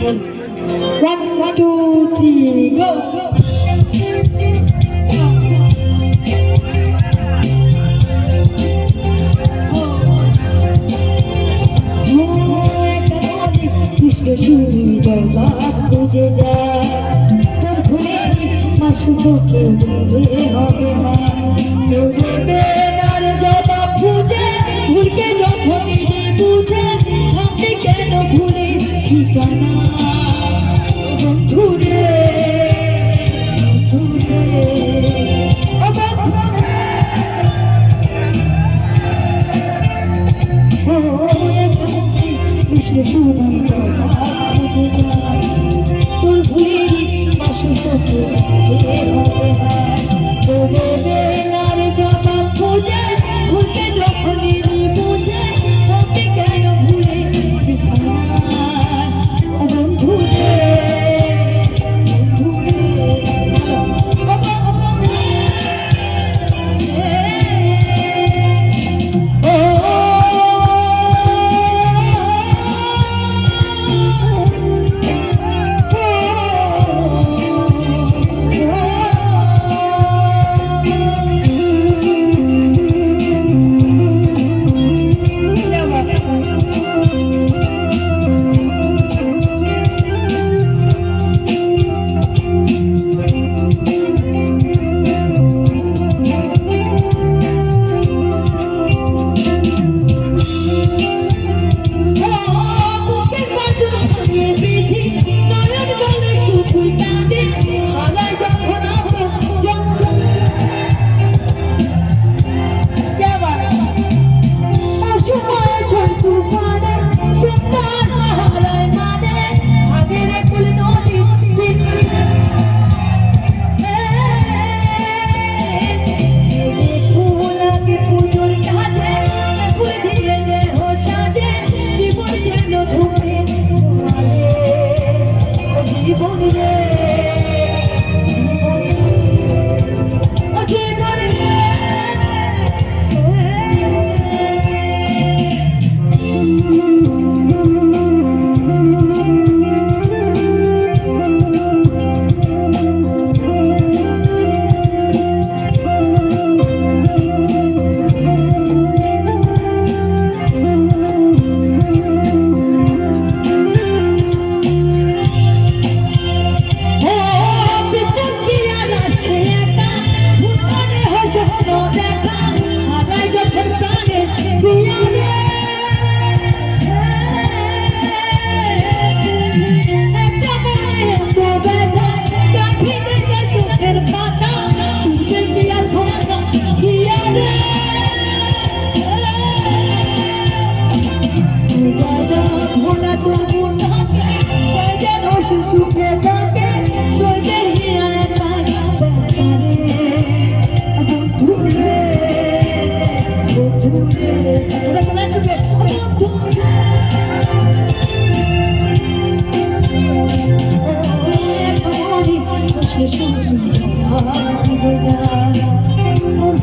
1, 2, 3, go! Krishna শুনি জবা খুঁজে যায় তোর ভুলে মাসুক কেউ দেবে হবে না কেউ দেবে নার জবা খুঁজে ভুলকে যখনই বুঝে ভাবতে কেন ভুলে ঠিকানা বন্ধুরে কৃষ্ণ শুনি জবা খুঁজে যায় তোর ভুলে মাসুক কেউ দেবে হবে না কেউ দেবে নার জবা খুঁজে ভুলকে যখনই বুঝে ভাবতে কেন ভুলে ঠিকানা বন্ধুরে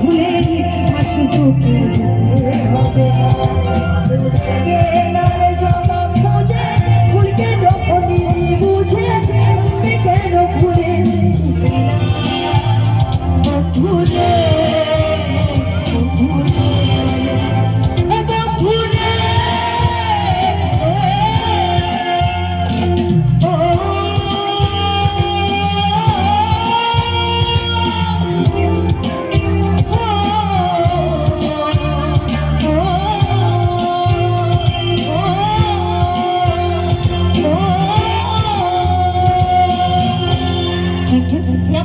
ভুলে মাসুক হবে